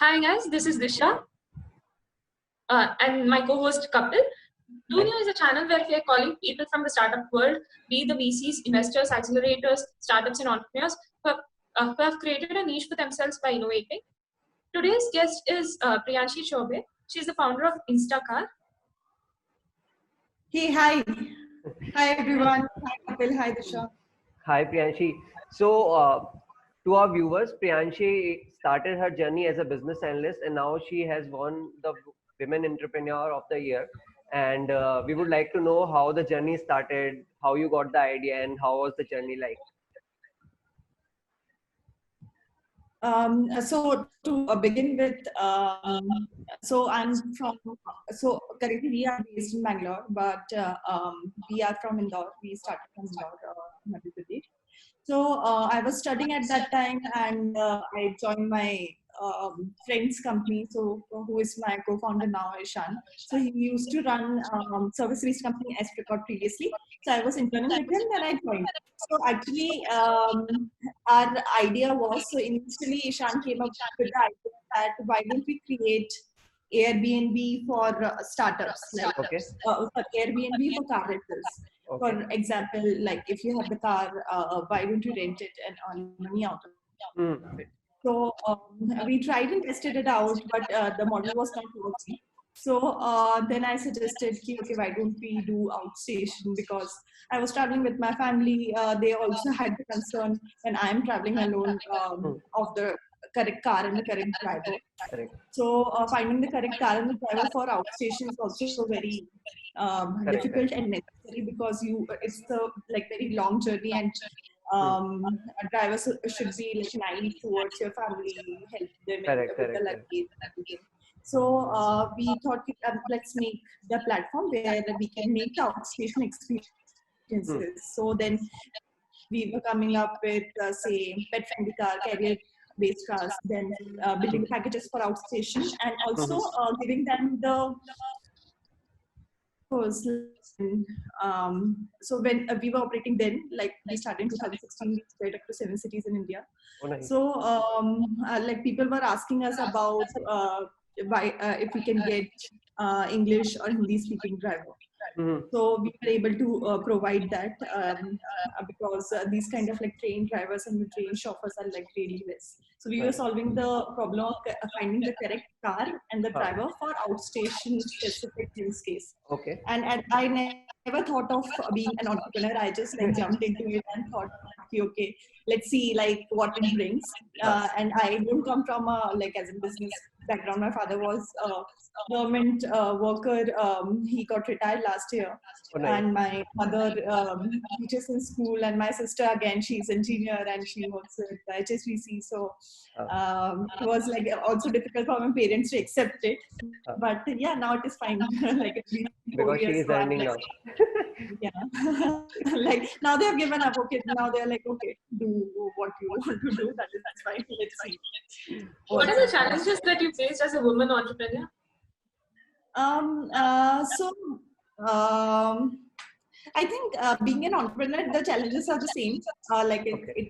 Hi guys, this is Disha and my co-host Kapil. Dunia is a channel where we are calling people from the startup world, be the VCs, investors, accelerators, startups and entrepreneurs who have created a niche for themselves by innovating. Today's guest is Priyanshi Chobe. She's the founder of Instacar. Hey, hi. Hi, everyone. Hi, Kapil. Hi, Disha. Hi, Priyanshi. So, to our viewers, Priyanshi started her journey as a business analyst, and now she has won the Women Entrepreneur of the Year. And we would like to know how the journey started, how you got the idea, and how was the journey like? So to begin with, so I'm from, so currently we are based in Bangalore, but we are from Indore. We started from Indore, Madhya Pradesh. So I was studying at that time, and I joined my friend's company. So who is my co-founder now, Ishan. So he used to run service-based company Espricot previously. So I was interning with him, then I joined. So actually, our idea was, so initially Ishan came up with the idea that why don't we create Airbnb for startups, like for Airbnb for car rentals. Okay. For example, like if you have the car, why don't you rent it and earn money out of it? So we tried and tested it out, but the model was not working. So then I suggested, okay, why don't we do outstation? Because I was traveling with my family. They also had the concern when I am traveling alone of the correct car and the correct driver. Correct. So finding the correct car and the driver for outstation is also very difficult and necessary, because it's the like very long journey, and drivers should be like naive towards your family, help them with the luggage and everything. So we thought, let's make the platform where we can make the outstation experiences. So then we were coming up with, say, pet-friendly car, carrier-based cars, then building packages for outstation, and also giving them the so when we were operating then, like we started in 2016, we spread up to 7 cities in India. Oh, nice. So like people were asking us about why if we can get English or Hindi speaking driver. So we were able to provide that because these kind of like trained drivers and the trained chauffeurs are like really less. So we were solving the problem of finding the correct car and the driver for outstation specific use case. Okay. And I never thought of being an entrepreneur. I just like jumped into it and thought, okay, let's see like what it brings. And I don't come from a like as a business background. My father was a government worker. He got retired last year. Oh, nice. And my mother teaches in school, and my sister again, she's engineer and she works with HSBC. So it was like also difficult for my parents to accept it. But yeah, now it is fine. Like at least 4 Because she years is earning like, now. yeah. Like now they have given up. Okay, now they're like, okay, do what you want to do. That's fine. Let's see. What are the challenges that you faced as a woman entrepreneur? I think being an entrepreneur, the challenges are the same,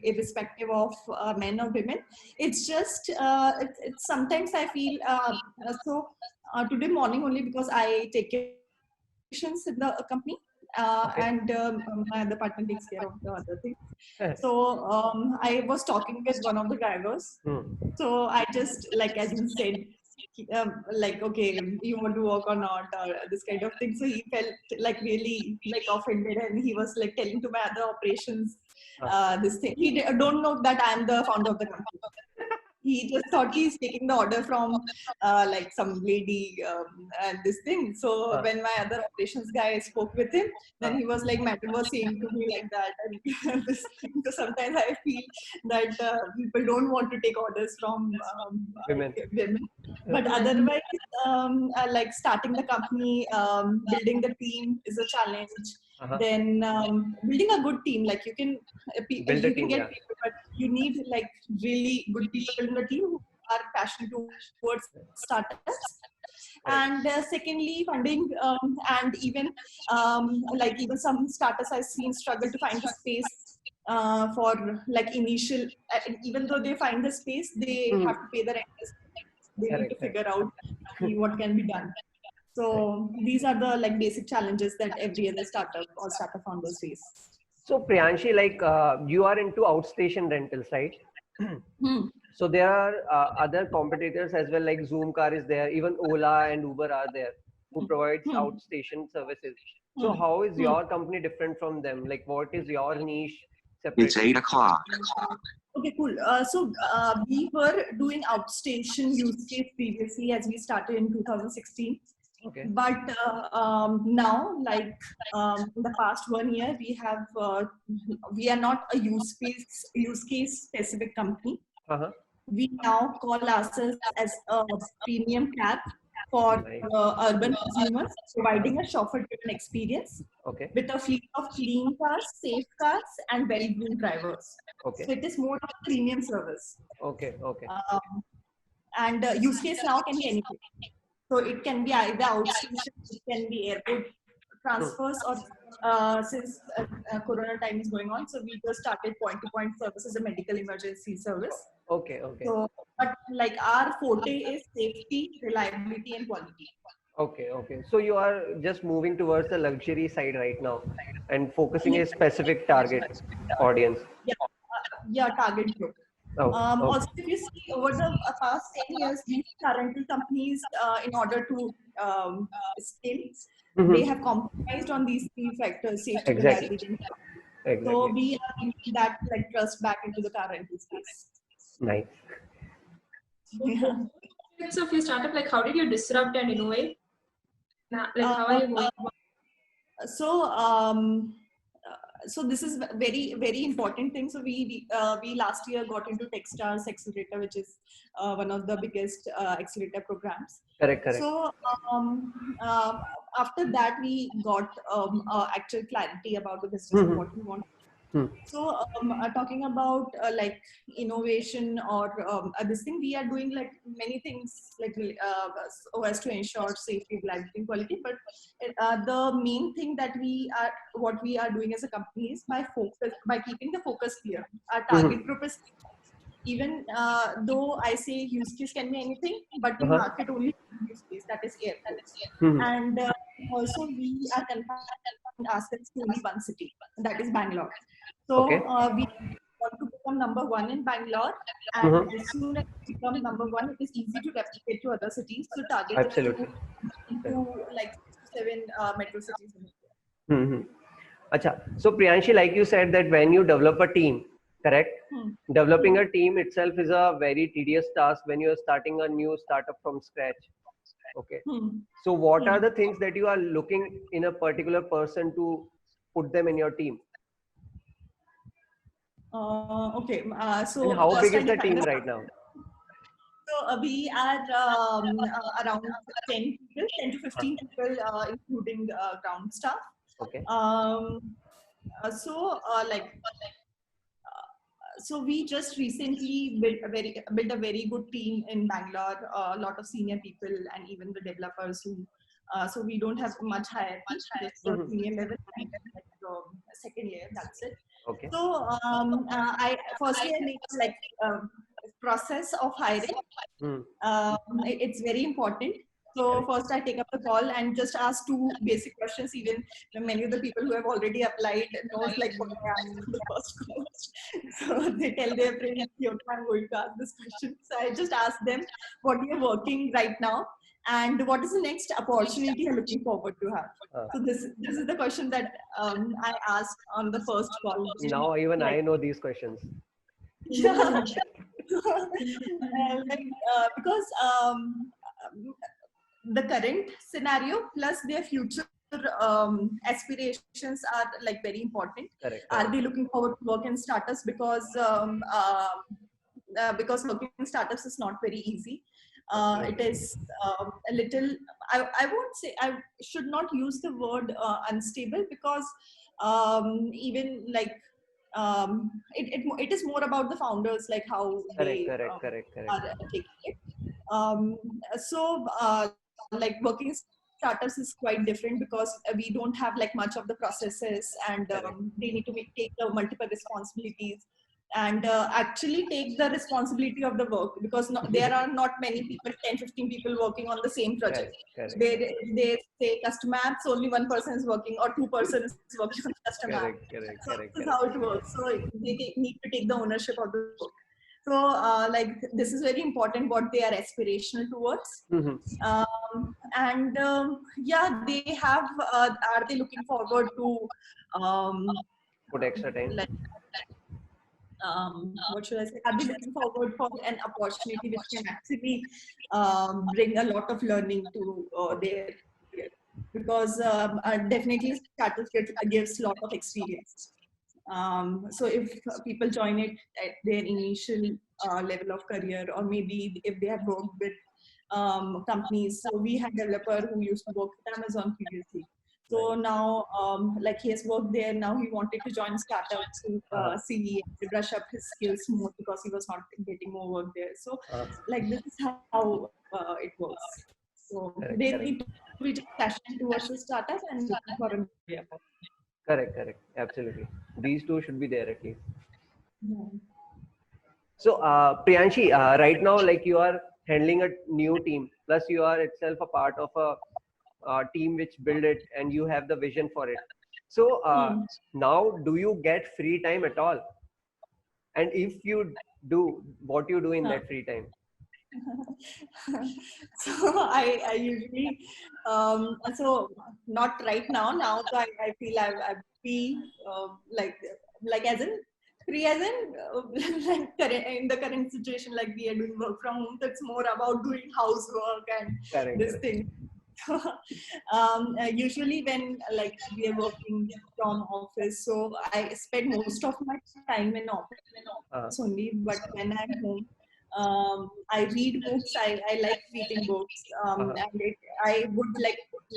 irrespective of men or women. It's just, it's sometimes I feel, today morning only, because I take patients in the company, and my other partner takes care of the other things. So I was talking with one of the drivers. So I just, like as you said, like, okay, you want to work or not, or this kind of thing. So he felt like really like offended, and he was like telling to my other operations this thing. He don't know that I'm the founder of the company. He just thought he's taking the order from like some lady and this thing. So when my other operations guy spoke with him, then he was like, madam was saying to me like that. And this thing. So sometimes I feel that people don't want to take orders from women. But otherwise, like starting the company, building the team is a challenge. Then building a good team, like you can get people, but you need like really good people in the team who are passionate towards startups. And secondly, funding, and even like even some startups I've seen struggle to find the space for like initial, even though they find the space, they have to pay the rent. They need to figure out what can be done. So these are the like basic challenges that every other startup or startup founders face. So Priyanshi, like you are into outstation rentals, right? So there are other competitors as well, like Zoomcar is there, even Ola and Uber are there, who provides outstation services. So how is your company different from them? Like what is your niche separate? It's 8 o'clock. Okay, cool. So we were doing outstation use case previously as we started in 2016. Okay. But now, like in the past 1 year, we are not a use case specific company. We now call ourselves as a premium cab for urban consumers, providing a chauffeur-driven experience with a fleet of clean cars, safe cars, and well-groomed drivers. So it is more of a premium service. And use case now can be anything. So it can be either outstation, it can be airport transfers, or since Corona time is going on, so we just started point-to-point service as a medical emergency service. So, but like our forte is safety, reliability, and quality. So you are just moving towards the luxury side right now and focusing a specific target audience. Yeah, target group. Also, if you see over the past 10 years, these rental companies, in order to scale, they have compromised on these three factors: safety, reliability, and so we are bringing that like trust back into the car rental space. Nice. Yeah. So if you startup, like how did you disrupt and innovate? Like how are you going? So this is very, very important thing. So we last year got into Techstars Accelerator, which is one of the biggest accelerator programs. Correct. So after that, we got actual clarity about the business and what we want. So talking about like innovation or this thing, we are doing like many things like so as to ensure safety, reliability, and quality. But the main thing that what we are doing as a company is by keeping the focus clear. Our target group is, even though I say use case can be anything, but we market only use case, that is airports. And also we are confined ourselves to only one city, that is Bangalore. So we want to become number one in Bangalore, and as soon as we become number one, it is easy to replicate to other cities. So target is to like 7 metro cities in India. Acha. So Priyanshi, like you said that when you develop a team, correct? Developing a team itself is a very tedious task when you are starting a new startup from scratch. So what are the things that you are looking in a particular person to put them in your team? So and how big is the team right now? So we are around 10 to 15 people, including ground staff. So we just recently built a very good team in Bangalore. A lot of senior people and even the developers who. So we don't have much higher, just senior level, and second layer. That's it. So I make like process of hiring. It's very important. So first I take up the call and just ask 2 basic questions. Even many of the people who have already applied knows like what I asked in the first call. So they tell their friends, I'm going to ask this question. So I just ask them what you're working right now and what is the next opportunity you're looking forward to have. So this is the question that I asked on the first call. Now even I know these questions. Yeah. Because the current scenario plus their future aspirations are like very important. Are they looking forward to work in startups? Because working in startups is not very easy. It is a little, I won't say, I should not use the word unstable, because even like it is more about the founders, like how they are taking it. So like working startups is quite different because we don't have like much of the processes, and they need to take the multiple responsibilities and actually take the responsibility of the work, because there are not many people, 10-15 people working on the same project. Correct. They say custom apps, only one person is working or two persons is working on custom app. So this is how it works. So they need to take the ownership of the work. So like this is very important what they are aspirational towards. Yeah, they have are they looking forward to put extra time, what should I say? Are they looking forward for an opportunity which can actually bring a lot of learning to their career? Because definitely startups gives a lot of experience. So if people join it at their initial level of career, or maybe if they have worked with companies. So we had a developer who used to work at Amazon previously. So now, like he has worked there. Now he wanted to join startups to see and brush up his skills more, because he was not getting more work there. So, like this is how it works. So they need to be passionate towards the startup and looking for a career. Correct, absolutely. These two should be there at least. Yeah. So Priyanshi, right now, like you are handling a new team, plus you are itself a part of a team which build it, and you have the vision for it. So now, do you get free time at all? And if you do, what you do in that free time? So I usually so not right now. Now so I feel I've free like as in free as in like in the current situation, like we are doing work from home. So it's more about doing housework and this thing. Usually when like we are working from office, so I spend most of my time in office only. But when I'm home, I read books. I like reading books, and I would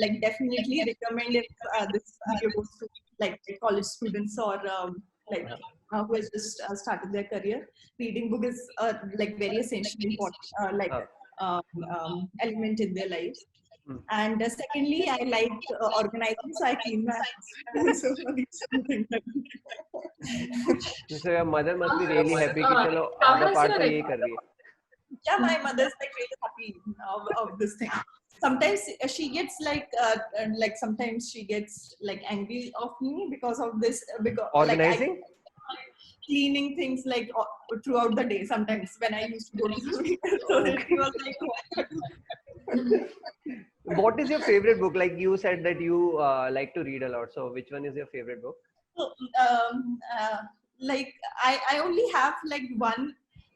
like definitely recommend if this video goes to like college students or who has just started their career. Reading book is like very essential, important element in their lives. And secondly, I like organizing, so I clean my house. So these two things. So your mother must be really happy कि चलो आधा part तो ये कर रही है. Yeah, my mother's like really happy of this thing. Sometimes she gets like sometimes she gets like angry of me because of this, because organizing. Like, cleaning things like throughout the day. Sometimes when I used to go to school, so she was like, What is your favorite book? Like you said that you like to read a lot. So which one is your favorite book? So, like I only have like one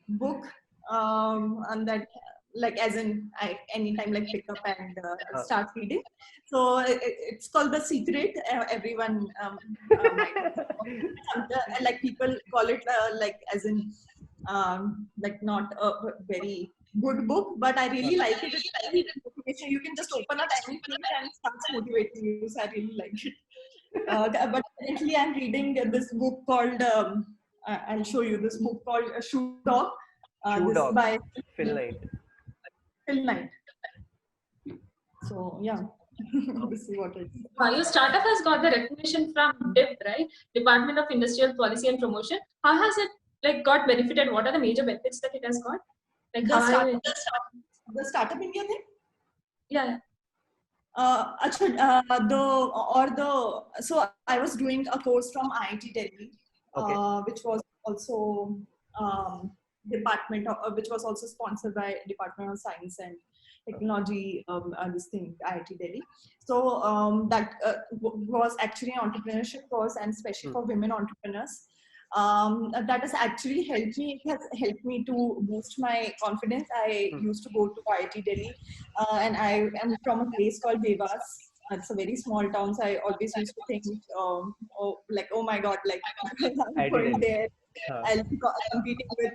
book, and that like as in I anytime like pick up and start reading. So it's called The Secret. Everyone like people call it like as in like not a very good book, but I really like it. It's very motivation. You can just open up any page and start motivating you. So I really like it. But currently I'm reading this book called I'll show you this book called Shoe Dog. Shoe Dog by Phil Knight. Phil Knight. So yeah. This is what it is. Your startup has got the recognition from DIP, right? Department of Industrial Policy and Promotion. How has it like got benefited? What are the major benefits that it has got? Like the startup India thing? Yeah. So I was doing a course from IIT Delhi, which was also which was also sponsored by Department of Science and Technology, this thing, IIT Delhi. So that was actually an entrepreneurship course, and especially for women entrepreneurs. That has actually helped me. It has helped me to boost my confidence. I used to go to IIT Delhi, and I am from a place called Devas. It's a very small town, so I always used to think, oh my God, like I'm going there. I'll be competing with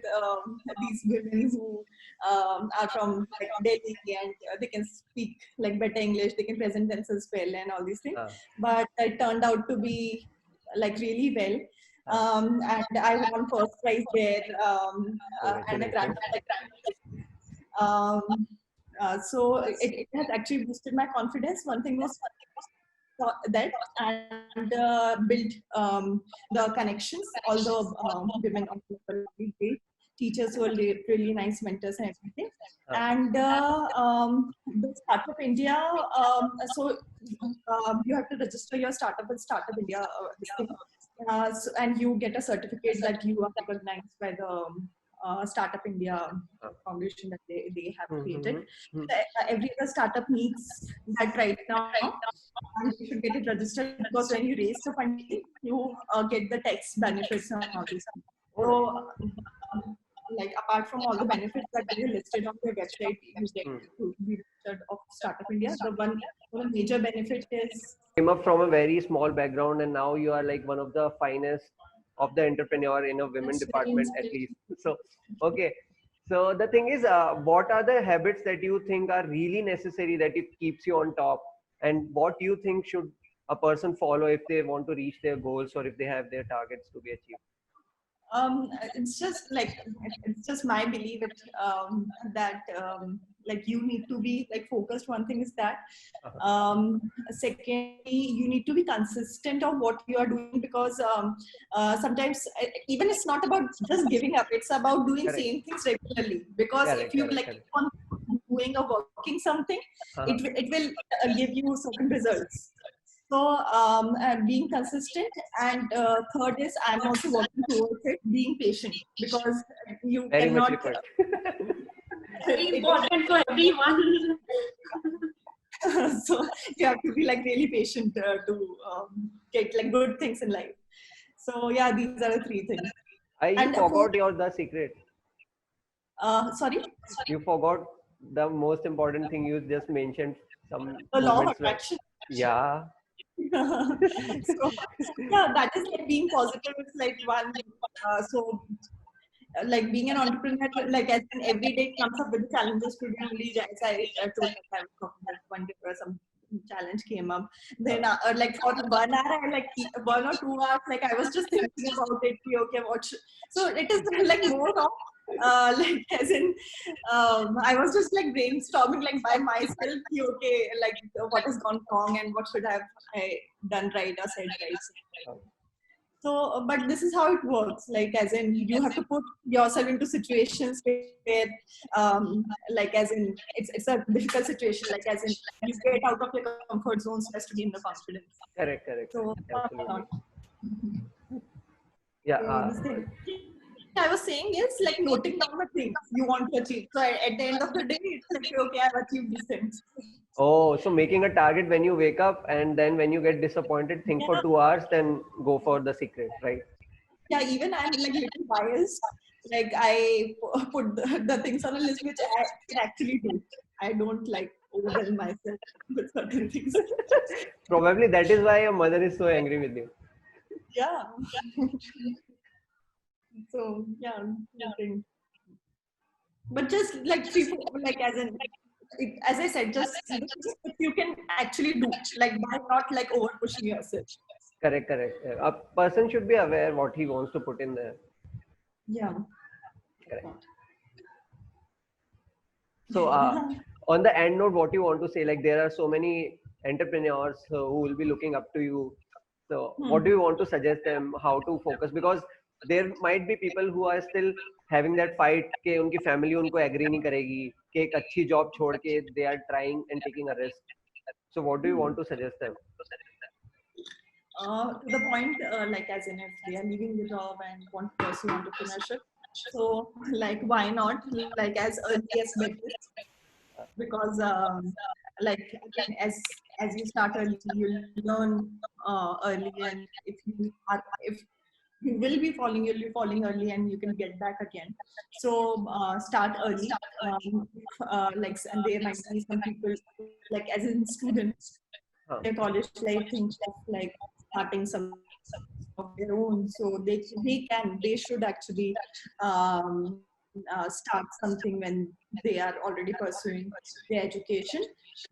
these women who are from like Delhi, and they can speak like better English, they can present themselves well, and all these things. But it turned out to be like really well. And I won first prize there, and a grant. So it has actually boosted my confidence. One thing was that, and built the connections. All the women of the really great teachers who are really nice mentors and everything. And the Startup India, so you have to register your startup with Startup India, this thing. And you get a certificate that you are recognized by the Startup India Foundation that they have created. So, every other startup needs that right now, and you should get it registered, because when you raise the funding, you get the tax benefits and all this. So, like apart from all the benefits that are listed on their website, you get to be registered of Startup India. The one major benefit is Came up from a very small background, and now you are like one of the finest of the entrepreneur in a women department at least. So okay, so the thing is, what are the habits that you think are really necessary that it keeps you on top, and what you think should a person follow if they want to reach their goals or if they have their targets to be achieved? it's just my belief that like you need to be like focused. One thing is that. Secondly, you need to be consistent of what you are doing, because sometimes even it's not about just giving up, it's about doing Correct. same things regularly, because if you like keep on doing or working something, it will give you certain results. So being consistent, and third is I'm also working towards it, being patient, because you Very much cannot. required. Very important for everyone. So you have to be like really patient to get like good things in life. So yeah, these are the three things. You And forgot the secret. Sorry, You forgot the most important thing you just mentioned. Some the law of moments where, attraction. yeah. So yeah, that is like being positive. It's like one. So like being an entrepreneur, like as in every day comes up with the challenges to be only, as I told, like I was talking about one day where some challenge came up. Then like for 1 hour, I like 1 or 2 hours, like I was just thinking about it. Okay, so it is like more of like as in I was just like brainstorming like by myself. Okay, like what has gone wrong and what should have I done right or said right. So, but this is how it works. Like, as in, you have to put yourself into situations where, like, as in, it's a difficult situation. Like, as in, you get out of your comfort zone so as to gain the confidence. Correct. So, Absolutely. Yeah. this thing I was saying is like noting down the things you want to achieve. So, at the end of the day, it's like, okay, I've achieved these things. Oh, so making a target when you wake up, and then when you get disappointed, think for 2 hours, then go for the secret, right? Yeah, even I'm like little biased. Like I put the things on a list which I can actually do. I don't like overwhelm myself with certain things. Probably that is why your mother is so angry with you. Yeah. So yeah, nothing. But just like like as in, as I said, just if you can actually do, like by not like over pushing yourself. Correct. A person should be aware what he wants to put in there. Yeah. Correct. So on the end note, what you want to say, like there are so many entrepreneurs who will be looking up to you. So what do you want to suggest them how to focus? Because there might be people who are still having that fight कि उनकी family उनको agree नहीं करेगी कि एक अच्छी job छोड़ के they are trying and taking a risk. So what do you want to suggest them? To the point, like as in if they are leaving the job and want to pursue entrepreneurship, so like why not, like as early as better, because like again as you start early, you'll learn early, and if you will be falling, you'll be falling early, and you can get back again. So start early. Like, and there might be some people like as in students, their college life think of like starting some of their own, so they should actually start something when they are already pursuing their education.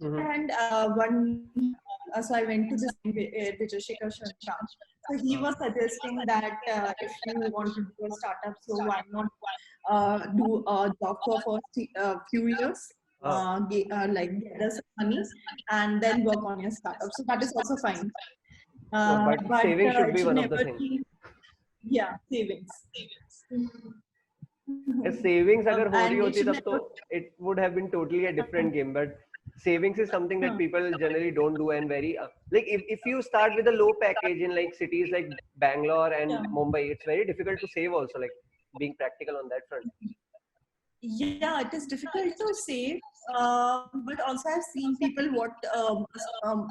And so I went to this Vijay Shekhar Sharma. So he was suggesting that if you want to do a startup, so why not do a job for first few years, like gather some money and then work on your startup. So that is also fine. But saving should it be should one of the never things. be, yeah, savings. If savings agar ho And rahi it hoti should tab to never, it would have been totally a different game. But savings is something that people generally don't do, and very like if you start with a low package in like cities like Bangalore and yeah. Mumbai, it's very difficult to save also, like being practical on that front. Yeah, it is difficult to save, but also I've seen people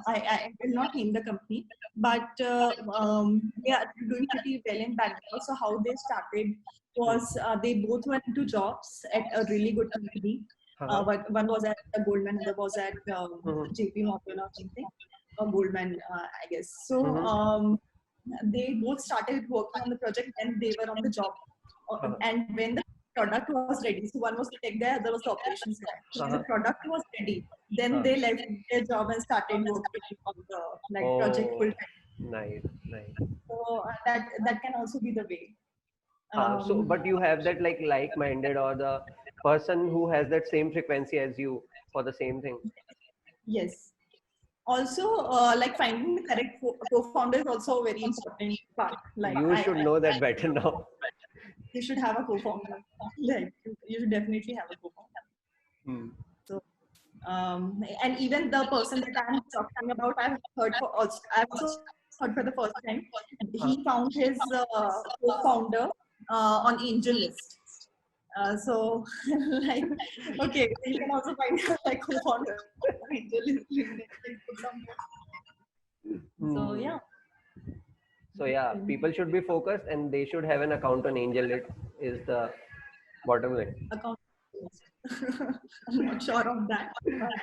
I will not name the company, but they are doing pretty well in Bangalore. So how they started was they both went into jobs at a really good company. Uh-huh. But one was at Goldman, other was at Mhm. JP Morgan or something, or Goldman, I guess. So Mhm. they both started working on the project and they were on the job. Uh-huh. And when the product was ready, so one was the tech guy, other was the operations guy. So when the product was ready, then they left their job and started working on the project full Oh, time. nice, nice. So that can also be the way. So, Um, but you have that like-minded or the person who has that same frequency as you for the same thing. yes. Also, like finding the correct co-founder is also a very important part. Like You should know that better now. you should have a co-founder. Like you should definitely have a co-founder. Hmm. So, and even the person that I'm talking about, I've also heard for the first time. He found his co-founder on AngelList. So, like, okay, you can also find like co-founder on AngelList. So Hmm. yeah. So yeah, people should be focused and they should have an account on Angel. It is the bottom line. Account. I'm not sure of that, but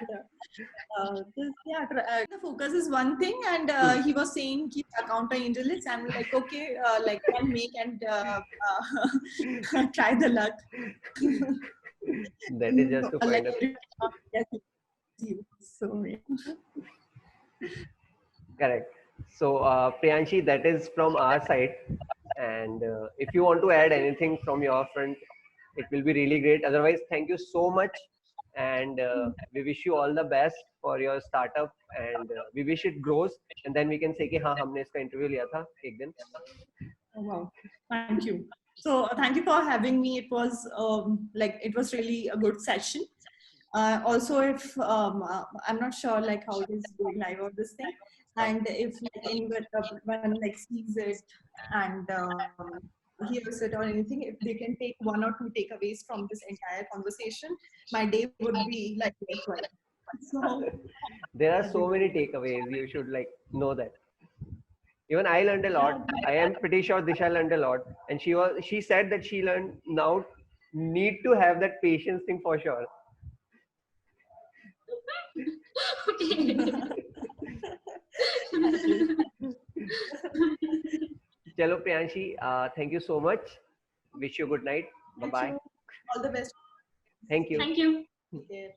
the focus is one thing, and he was saying keep account on AngelList. I'm like, okay, like I'll make and try the luck. That is just to Like find a yes, you. So yeah. correct. So Priyanshi, that is from our side. And if you want to add anything from your front, it will be really great. Otherwise, thank you so much. And we wish you all the best for your startup. And we wish it grows. And then we can say कि हाँ हमने इसका interview लिया था एक दिन. Oh, wow. Thank you. So thank you for having me. It was like it was really a good session. Also, if I'm not sure like how it is going live or this thing, and if like anyone like sees it and hears it or anything, if they can take one or two takeaways from this entire conversation, my day would be like worthwhile. So There are so many takeaways. You should like know that. Even I learned a lot. I am pretty sure Disha learned a lot. And she said that she learned now need to have that patience thing for sure. Chalo Priyanshi, thank you so much. Wish you good night. Bye thank bye. you. All the best. Thank you. Thank you. Take care.